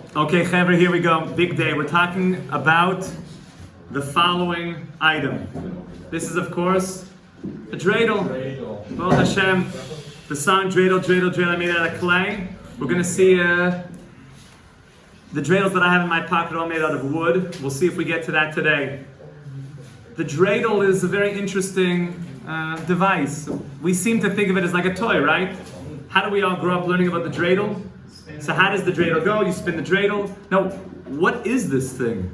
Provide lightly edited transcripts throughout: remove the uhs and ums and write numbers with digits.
Okay, Chaver, here we go. Big day. We're talking about the following item. This is, of course, a dreidel. Baruch Hashem, the song Dreidel, Dreidel, Dreidel, I made out of clay. We're going to see the dreidels that I have in my pocket all made out of wood. We'll see if we get to that today. The dreidel is a very interesting device. We seem to think of it as like a toy, right? How do we all grow up learning about the dreidel? So how does the dreidel go? You spin the dreidel. Now, what is this thing?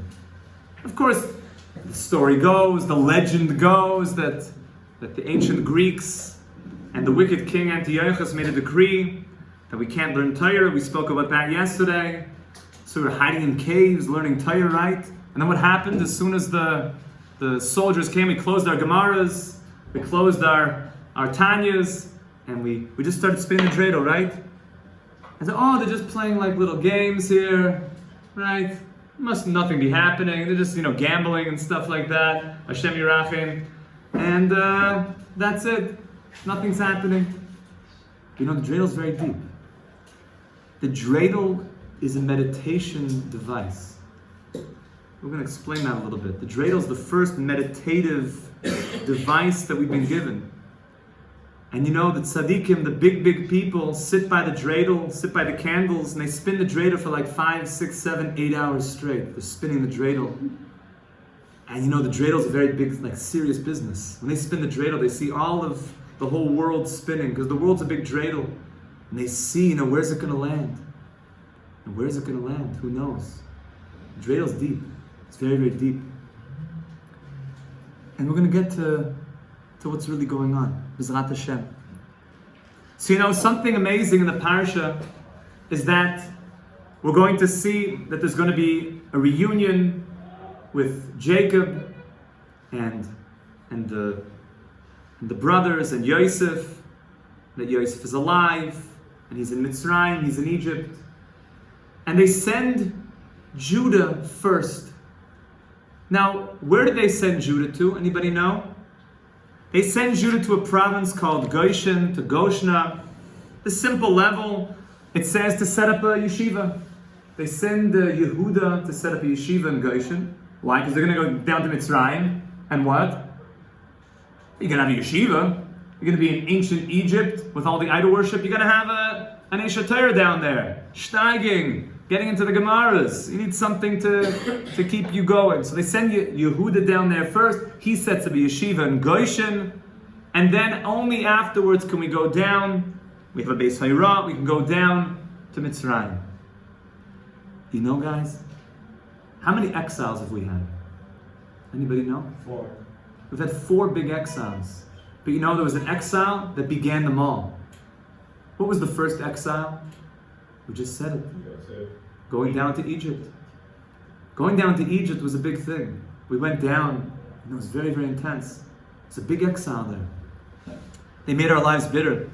Of course, the story goes, the legend goes that the ancient Greeks and the wicked king Antiochus made a decree that we can't learn Torah. We spoke about that yesterday. So we were hiding in caves, learning Torah, right? And then what happened? As soon as the soldiers came, we closed our Gemaras, we closed our Tanyas, and we just started spinning the dreidel, right? And so, they're just playing like little games here, right? Must nothing be happening. They're just, gambling and stuff like that. Hashem Yirachim. And that's it. Nothing's happening. The dreidel is very deep. The dreidel is a meditation device. We're going to explain that a little bit. The dreidel is the first meditative device that we've been given. And the tzaddikim, the big people, sit by the dreidel, sit by the candles, and they spin the dreidel for like 5, 6, 7, 8 hours straight. They're spinning the dreidel. And the dreidel is a very big, serious business. When they spin the dreidel, they see all of the whole world spinning, because the world's a big dreidel. And they see, where's it going to land? And where's it going to land? Who knows? The dreidel is deep. It's very, very deep. And we're going to get to what's really going on. B'ezrat Hashem. So something amazing in the parasha is that we're going to see that there's going to be a reunion with Jacob and the brothers and Yosef, that Yosef is alive and he's in Mitzrayim, he's in Egypt. And they send Judah first. Now, where did they send Judah to? Anybody know? They send Judah to a province called Goshen, to Goshna. The simple level, it says to set up a yeshiva. They send Yehuda to set up a yeshiva in Goshen. Why? Because they're going to go down to Mitzrayim. And what? You're going to have a yeshiva. You're going to be in ancient Egypt with all the idol worship. You're going to have an Eshet Torah down there. Steiging. Getting into the Gemaras. You need something to keep you going. So they send Yehuda down there first. He sets up a yeshiva in Goshen. And then only afterwards can we go down. We have a Beis Hayra. We can go down to Mitzrayim. Guys? How many exiles have we had? Anybody know? 4. We've had 4 big exiles. But there was an exile that began them all. What was the first exile? We just said it. Going down to Egypt. Going down to Egypt was a big thing. We went down, and it was very, very intense. It's a big exile there. They made our lives bitter.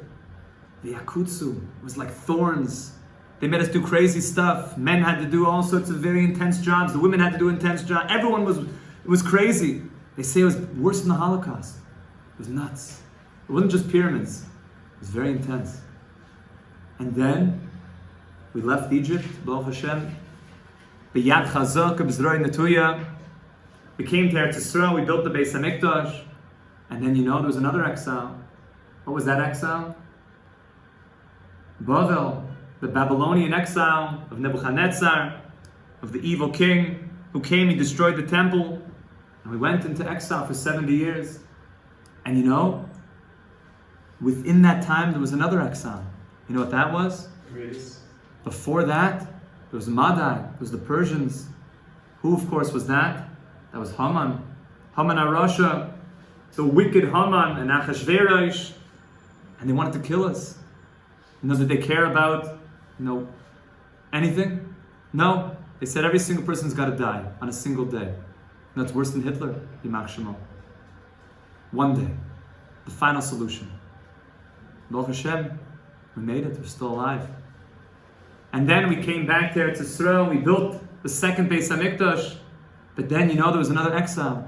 The Yakutsu was like thorns. They made us do crazy stuff. Men had to do all sorts of very intense jobs. The women had to do intense jobs. Everyone was crazy. They say it was worse than the Holocaust. It was nuts. It wasn't just pyramids. It was very intense. And then we left Egypt, Baruch Hashem. B'yad chazak, b'zroi netuya. We came to Eretz Yisrael, we built the Beis HaMikdash. And then there was another exile. What was that exile? Bavel, the Babylonian exile of Nebuchadnezzar, of the evil king who came, he destroyed the temple. And we went into exile for 70 years. And within that time there was another exile. You know what that was? Greece. Before that, there was Madai, it was the Persians. Who, of course, was that? That was Haman. Haman HaRasha, the wicked Haman and Achashverosh. And they wanted to kill us. Did they care about, anything? No. They said every single person's got to die on a single day. That's worse than Hitler, Yimach Shemo. One day. The final solution. Baruch Hashem, we made it, we're still alive. And then we came back to Eretz Yisrael, we built the second Beis HaMikdash. But then, there was another exile.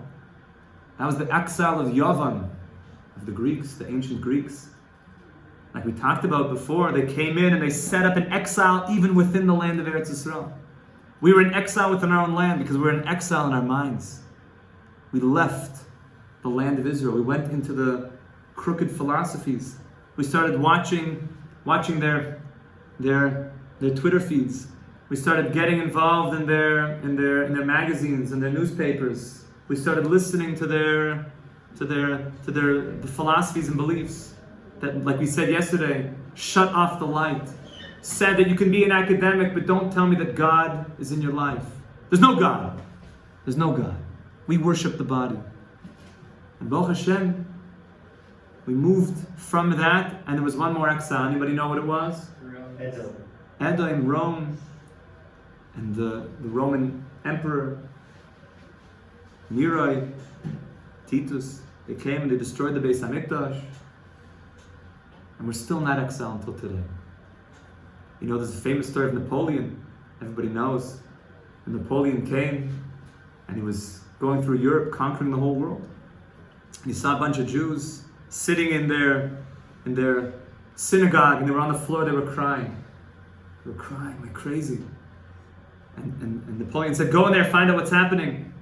That was the exile of Yavan, of the Greeks, the ancient Greeks. Like we talked about before, they came in and they set up an exile even within the land of Eretz Yisrael. We were in exile within our own land because we were in exile in our minds. We left the land of Israel. We went into the crooked philosophies. We started watching their Twitter feeds. We started getting involved in their magazines and their newspapers. We started listening to the philosophies and beliefs that, like we said yesterday, shut off the light. Said that you can be an academic, but don't tell me that God is in your life. There's no God. There's no God. We worship the body. And Baruch Hashem, we moved from that, and there was one more exile. Anybody know what it was? Edom, Rome, and the Roman Emperor, Nero, Titus. They came and they destroyed the Beis Hamikdash. And we're still in that exile until today. You know, there's a famous story of Napoleon. Everybody knows. When Napoleon came, and he was going through Europe, conquering the whole world. And he saw a bunch of Jews sitting in their synagogue, and they were on the floor, they were crying. They were crying like crazy. And Napoleon said, go in there, find out what's happening.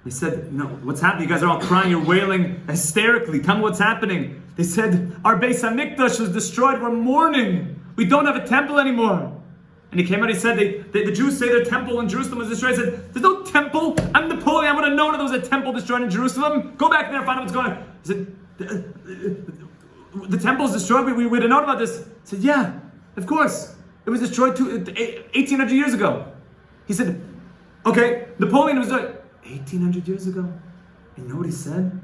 They said, you know, what's happening? You guys are all crying, you're wailing hysterically. Tell me what's happening. They said, our Beis Hamikdash was destroyed, we're mourning. We don't have a temple anymore. And he came out, he said, the Jews say their temple in Jerusalem was destroyed. He said, there's no temple. I'm Napoleon, I would have known if there was a temple destroyed in Jerusalem. Go back there and find out what's going on. He said, the temple's destroyed, we would have known about this. He said, yeah, of course. It was destroyed 1,800 years ago. He said, okay, Napoleon was 1,800 years ago. And you know what he said?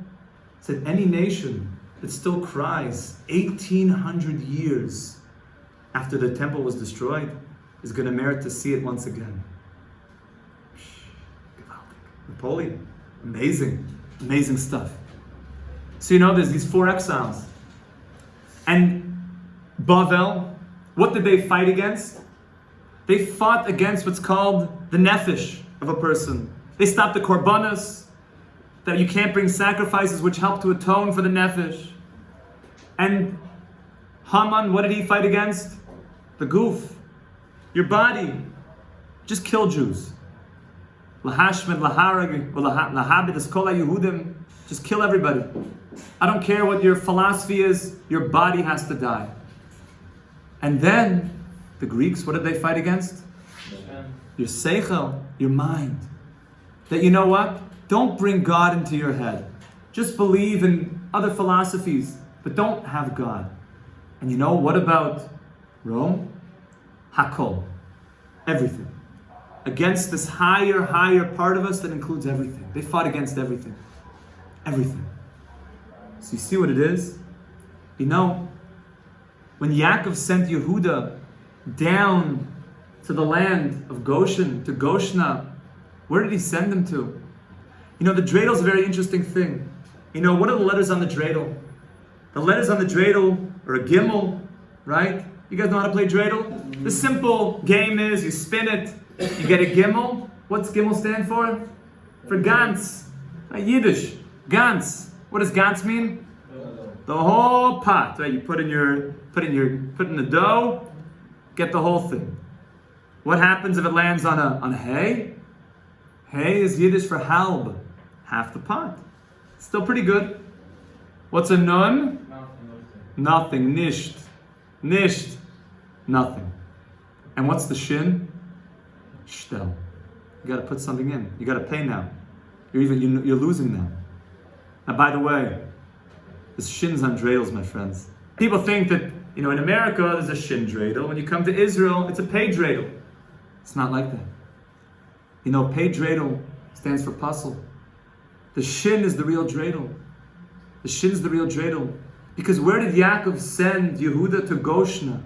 He said, any nation that still cries 1,800 years after the temple was destroyed is going to merit to see it once again. Napoleon. Amazing. Amazing stuff. So you know there's these 4 exiles. And Bavel, what did they fight against? They fought against what's called the nefesh of a person. They stopped the korbanos, that you can't bring sacrifices which help to atone for the nefesh. And Haman, what did he fight against? The goof. Your body. Just kill Jews. Lahashmed, laharag, lahabed, eskola Yehudim. Just kill everybody. I don't care what your philosophy is, your body has to die. And then, the Greeks, what did they fight against? Your seichel, your mind. That you know what? Don't bring God into your head. Just believe in other philosophies, but don't have God. And you know, what about Rome? Hakol. Everything. Against this higher part of us that includes everything. They fought against everything. Everything. So you see what it is? You know, when Yaakov sent Yehuda down to the land of Goshen, to Goshna, where did he send them to? You know, the dreidel is a very interesting thing. You know, what are the letters on the dreidel? The letters on the dreidel are a gimel, right? You guys know how to play dreidel? The simple game is you spin it, you get a gimel. What's gimel stand for? For Gantz. Yiddish. Gantz. What does Gantz mean? The whole pot, right? You put in the dough, get the whole thing. What happens if it lands on a hay? Hay is Yiddish for halb, half the pot. Still pretty good. What's a nun? Nothing. Nisht. Nisht. Nothing. And what's the shin? Shtel. You got to put something in. You got to pay now. You're losing now. Now, by the way, there's shins on dreidels, my friends. People think that, in America, there's a shin dreidel. When you come to Israel, it's a pay dreidel. It's not like that. Pay dreidel stands for puzzle. The shin is the real dreidel. The shin is the real dreidel. Because where did Yaakov send Yehuda to Goshna?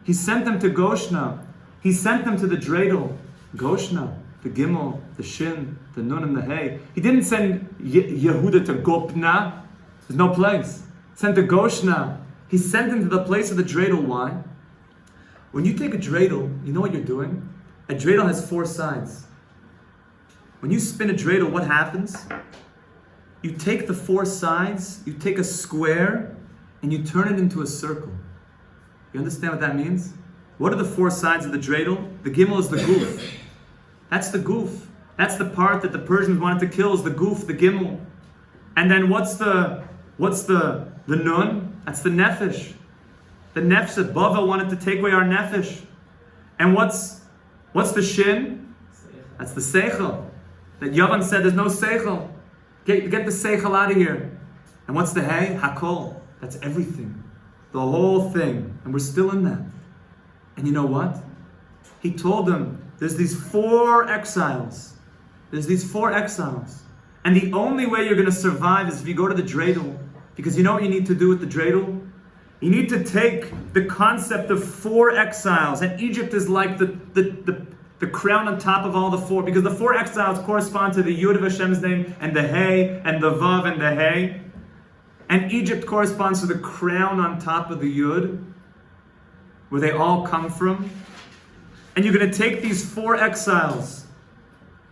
He sent them to Goshna. He sent them to the dreidel. Goshna, the gimel, the shin, the nun and the hay. He didn't send Yehuda to Gopna. There's no place. Sent to Goshna. He sent them to the place of the dreidel. Why? When you take a dreidel, you know what you're doing? A dreidel has 4 sides. When you spin a dreidel, what happens? You take the 4 sides, you take a square, and you turn it into a circle. You understand what that means? What are the 4 sides of the dreidel? The gimel is the goof. That's the guf. That's the part that the Persians wanted to kill, is the guf, the gimel. And then what's the nun? That's the nefesh. The nefesh that Bavel wanted to take away our nefesh. And what's the shin? That's the seichel. That Yavan said there's no seichel. Get the seichel out of here. And what's the hey? Hakol. That's everything. The whole thing. And we're still in that. And you know what? He told them, there's these 4 exiles. There's these 4 exiles. And the only way you're going to survive is if you go to the Dreidel. Because you know what you need to do with the Dreidel? You need to take the concept of 4 exiles. And Egypt is like the crown on top of all the 4. Because the 4 exiles correspond to the Yud of Hashem's name, and the Hey, and the Vav, and the Hey. And Egypt corresponds to the crown on top of the Yud, where they all come from. And you're going to take these 4 exiles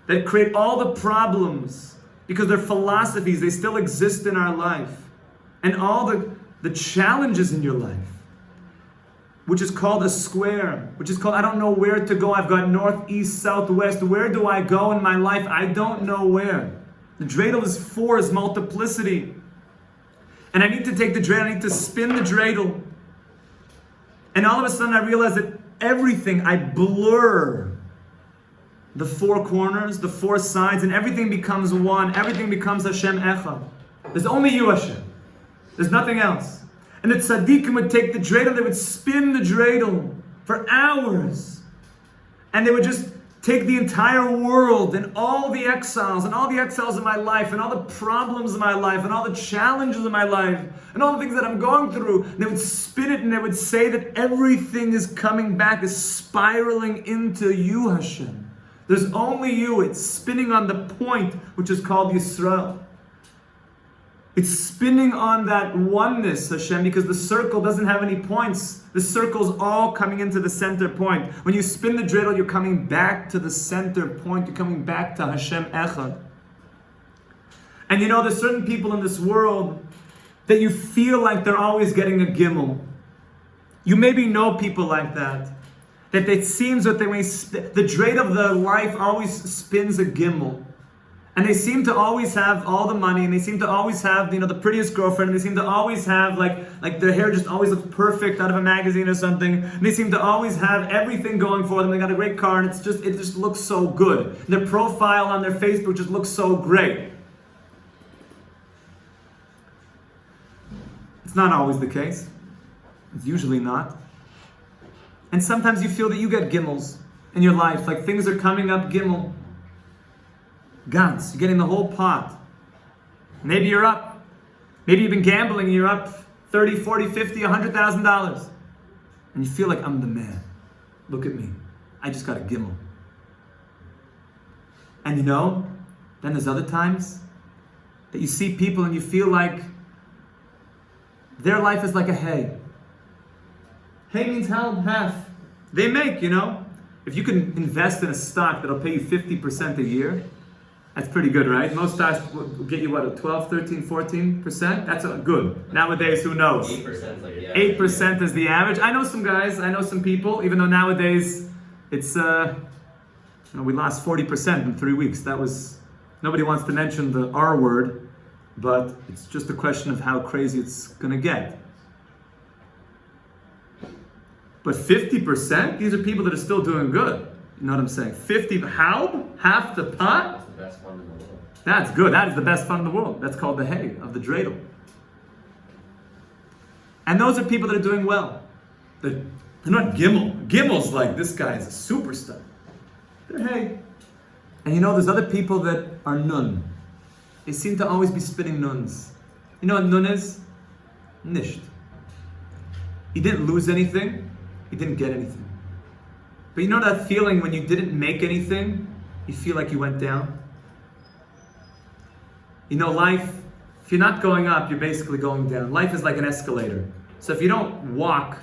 that create all the problems, because their philosophies, they still exist in our life. And all the challenges in your life, which is called a square, which is called, I don't know where to go. I've got north, east, south, west. Where do I go in my life? I don't know where. The dreidel is 4, is multiplicity. And I need to take the dreidel, I need to spin the dreidel. And all of a sudden I realize that everything, I blur the 4 corners, the 4 sides, and everything becomes one. Everything becomes Hashem Echad. There's only you, Hashem. There's nothing else. And the tzaddikim would take the dreidel, they would spin the dreidel for hours. And they would just take the entire world and all the exiles of my life and all the problems of my life and all the challenges of my life and all the things that I'm going through. And they would spin it and they would say that everything is coming back, is spiraling into you, Hashem. There's only you. It's spinning on the point, which is called Yisrael. It's spinning on that oneness, Hashem, because the circle doesn't have any points. The circle's all coming into the center point. When you spin the dreidel, you're coming back to the center point. You're coming back to Hashem Echad. And you know, there's certain people in this world that you feel like they're always getting a gimel. You maybe know people like that. That it seems that the dreidel of their life always spins a gimel. And they seem to always have all the money, and they seem to always have, the prettiest girlfriend, and they seem to always have, like their hair just always looks perfect out of a magazine or something. And they seem to always have everything going for them. They got a great car, and it just looks so good. And their profile on their Facebook just looks so great. It's not always the case. It's usually not. And sometimes you feel that you get gimmels in your life, like things are coming up gimel. Gans, you're getting the whole pot. Maybe you're up. Maybe you've been gambling and you're up 30, 40, 50, $100,000. And you feel like, I'm the man. Look at me. I just got a gimel. And then there's other times that you see people and you feel like their life is like a hay. Hay means half. They make, if you can invest in a stock that'll pay you 50% a year, that's pretty good, right? Most stocks will get you, 12, 13, 14%? That's good. Nowadays, who knows? 8% like 8% is the average. I know some guys, I know some people, even though nowadays it's, we lost 40% in 3 weeks. Nobody wants to mention the R word, but it's just a question of how crazy it's going to get. But 50%, these are people that are still doing good. You know what I'm saying? 50, half the pot? Best fun in the world. That's good. That is the best fun in the world. That's called the hay of the dreidel. And those are people that are doing well. They're not gimel. Gimel's like, this guy is a superstar. They're hay. And there's other people that are nun. They seem to always be spinning nuns. You know what nun is? Nisht. He didn't lose anything. He didn't get anything. But you know that feeling when you didn't make anything, you feel like you went down? Life, if you're not going up, you're basically going down. Life is like an escalator. So if you don't walk,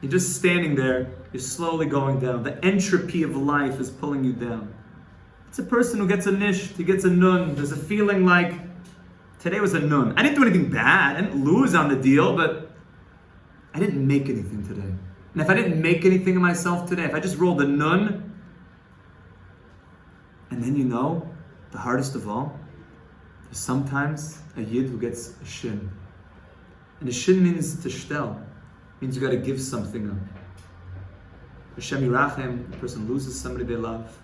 you're just standing there, you're slowly going down. The entropy of life is pulling you down. It's a person who gets a nisht, he gets a nun. There's a feeling like, today was a nun. I didn't do anything bad, I didn't lose on the deal, but I didn't make anything today. And if I didn't make anything of myself today, if I just rolled a nun, And then the hardest of all, is sometimes a yid who gets a shin. And a shin means to shtel, means you got to give something up. Hashem Yirachem, the person loses somebody they love.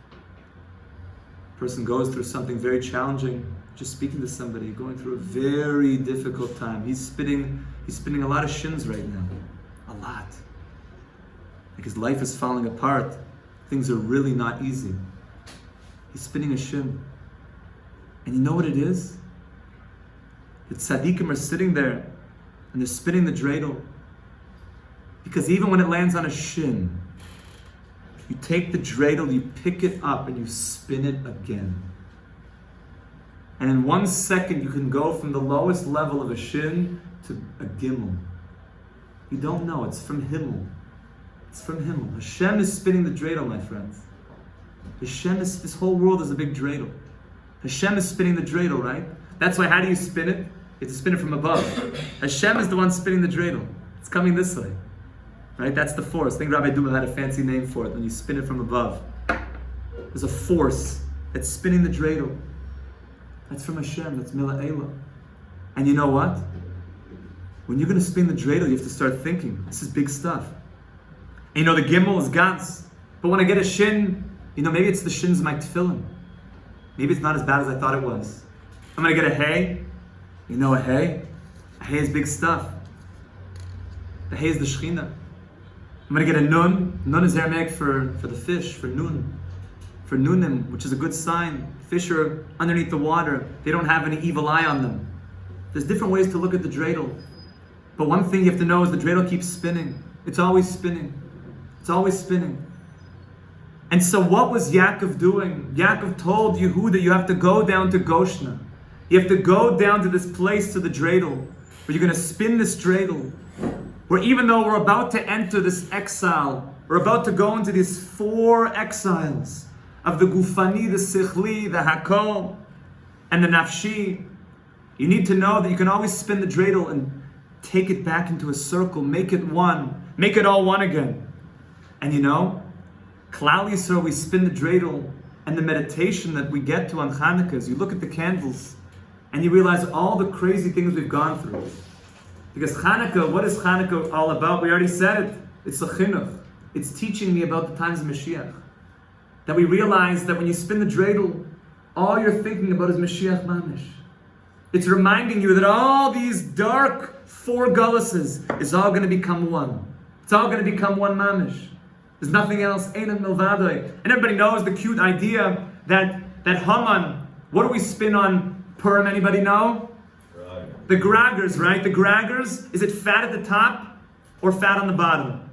The person goes through something very challenging, just speaking to somebody, going through a very difficult time. He's spinning a lot of shins right now. A lot. Like his life is falling apart. Things are really not easy. He's spinning a shin. And you know what it is? The tzaddikim are sitting there and they're spinning the dreidel. Because even when it lands on a shin, you take the dreidel, you pick it up, and you spin it again. And in 1 second, you can go from the lowest level of a shin to a gimel. You don't know, it's from Himmel. It's from Himmel. Hashem is spinning the dreidel, my friends. This whole world is a big dreidel. Hashem is spinning the dreidel, right? That's why, how do you spin it? You have to spin it from above. Hashem is the one spinning the dreidel. It's coming this way. Right? That's the force. I think Rabbi Duma had a fancy name for it when you spin it from above. There's a force that's spinning the dreidel. That's from Hashem. That's Mila'ela. And you know what? When you're going to spin the dreidel, you have to start thinking. This is big stuff. And the gimel is gans. But when I get a shin, maybe it's the shins of my tefillin. Maybe it's not as bad as I thought it was. I'm going to get a hay. A hay? A hay is big stuff. The hay is the Shechina. I'm going to get a nun. Nun is Aramaic for the fish, for nun. For nunim, which is a good sign. Fish are underneath the water. They don't have any evil eye on them. There's different ways to look at the dreidel. But one thing you have to know is the dreidel keeps spinning. It's always spinning. It's always spinning. And so what was Yaakov doing? Yaakov told Yehuda, you have to go down to Goshna. You have to go down to this place, to the dreidel, where you're going to spin this dreidel. Where even though we're about to enter this exile, we're about to go into these 4 exiles of the Gufani, the Sichli, the Hakol, and the Nafshi, you need to know that you can always spin the dreidel and take it back into a circle, make it one, make it all one again. And Klal Yisrael, we spin the dreidel, and the meditation that we get to on Hanukkah is you look at the candles and you realize all the crazy things we've gone through. Because Hanukkah, what is Hanukkah all about? We already said it. It's a chinuch. It's teaching me about the times of Mashiach. That we realize that when you spin the dreidel, all you're thinking about is Mashiach Mamish. It's reminding you that all these dark 4 gulluses is all going to become one. It's all going to become one Mamish. There's nothing else. Einan milvadoi. And everybody knows the cute idea that Haman, what do we spin on Purim? Anybody know? The graggers, right? The graggers, is it fat at the top or fat on the bottom?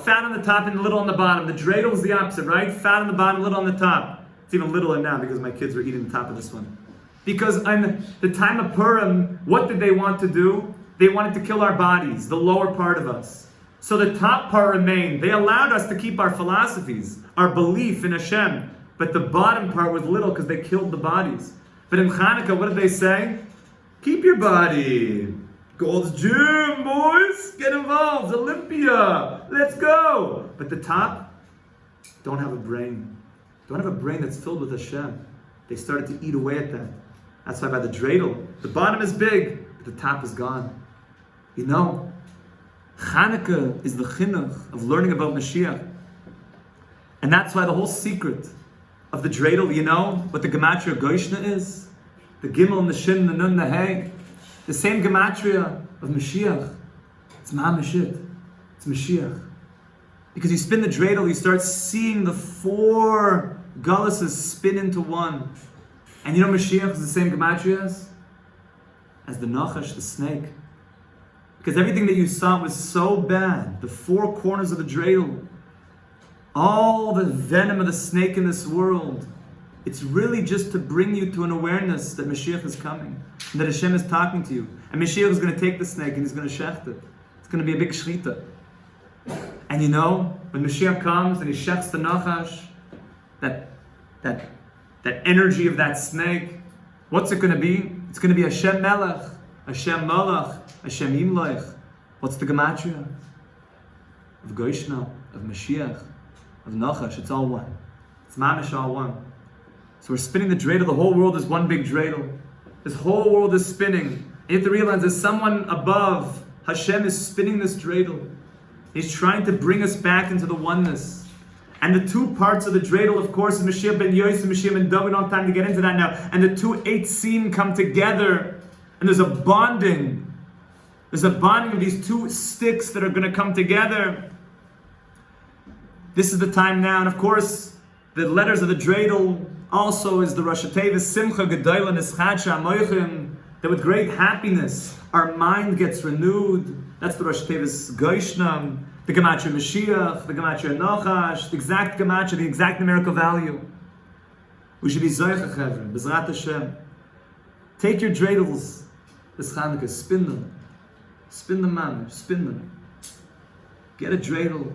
Fat on the top and little on the bottom. The dreidel is the opposite, right? Fat on the bottom, little on the top. It's even littler now because my kids were eating the top of this one. Because in the time of Purim, what did they want to do? They wanted to kill our bodies, the lower part of us. So the top part remained. They allowed us to keep our philosophies, our belief in Hashem. But the bottom part was little because they killed the bodies. But in Hanukkah, what did they say? Keep your body. Gold's Gym, boys. Get involved. Olympia. Let's go. But the top don't have a brain. Don't have a brain that's filled with Hashem. They started to eat away at that. That's why by the dreidel, the bottom is big, but the top is gone. Hanukkah is the chinuch of learning about Mashiach. And that's why the whole secret of the dreidel, what the gematria Goishna is? The gimel and the shin, the nun, the hey. The same gematria of Mashiach. It's Ma'amashit. It's Mashiach. Because you spin the dreidel, you start seeing the 4 gulluses spin into one. And Mashiach is the same gematria as the Nachash, the snake. Because everything that you saw was so bad. The 4 corners of the dreidel, all the venom of the snake in this world, it's really just to bring you to an awareness that Mashiach is coming, and that Hashem is talking to you. And Mashiach is going to take the snake and he's going to shecht it. It's going to be a big shrita. And when Mashiach comes and he shechts the Nachash, that energy of that snake, what's it going to be? It's going to be Hashem Melech, Hashem Malach, Hashem Yimloich. What's the gematria? Of Goishna, of Mashiach, of Nachash. It's all one. It's mamish all one. So we're spinning the dreidel. The whole world is one big dreidel. This whole world is spinning. You have to realize there's someone above. Hashem is spinning this dreidel. He's trying to bring us back into the oneness. And the two parts of the dreidel, of course, is Mashiach ben Yosef and Mashiach ben David. We don't have time to get into that now. And the two eitzim come together. And there's a bonding. There's a bonding of these two sticks that are going to come together. This is the time now. And of course, the letters of the dreidel also is the Rosh Hashanah, Simcha, Gedola, Nischacha, Amoichim, that with great happiness, our mind gets renewed. That's the Rosh Hashanah's Goishnam, the Gematria Mashiach, the Gematria Nochash, the exact Gematria, the exact numerical value. We should be Zoycha Chevron, Bezrat Hashem. Take your dreidels this Hanukkah, spin them. Spin them, man, spin them. Get a dreidel,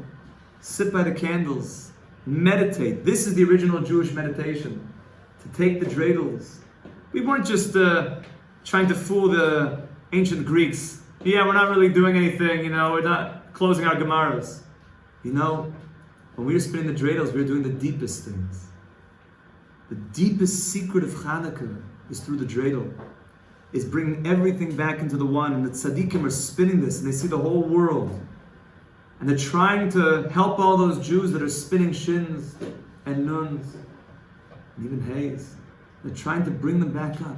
sit by the candles, meditate. This is the original Jewish meditation, to take the dreidels. We weren't just trying to fool the ancient Greeks. Yeah, we're not really doing anything, we're not closing our Gemaras. When we were spinning the dreidels, we were doing the deepest things. The deepest secret of Hanukkah is through the dreidel. Is bringing everything back into the one, and the tzaddikim are spinning this, and they see the whole world. And they're trying to help all those Jews that are spinning shins and nuns, and even hays. They're trying to bring them back up.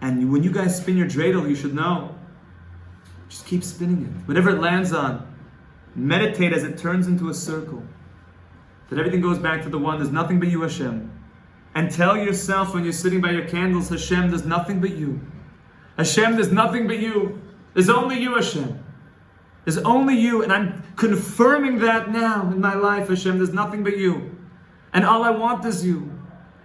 And when you guys spin your dreidel, you should know, just keep spinning it. Whatever it lands on, meditate as it turns into a circle. That everything goes back to the one. There's nothing but you, Hashem. And tell yourself when you're sitting by your candles, Hashem, there's nothing but you. Hashem, there's nothing but you. There's only you, Hashem. There's only you, and I'm confirming that now in my life, Hashem. There's nothing but you. And all I want is you.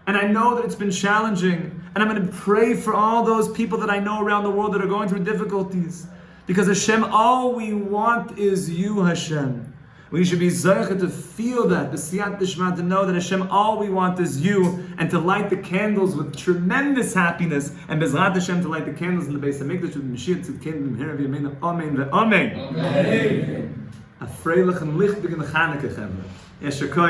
And I know that it's been challenging. And I'm going to pray for all those people that I know around the world that are going through difficulties. Because Hashem, all we want is you, Hashem. We should be zeicha to feel that, b'siyat d'shma, to know that Hashem, all we want is you, and to light the candles with tremendous happiness, and Bezrat Hashem to light the candles in the Beis HaMikdash with Mashiach Tzidkeinu b'mehera v'yameinu. Amen ve'amen. A freilich and licht begin the Chanukah, Chevra. Yesher koyach.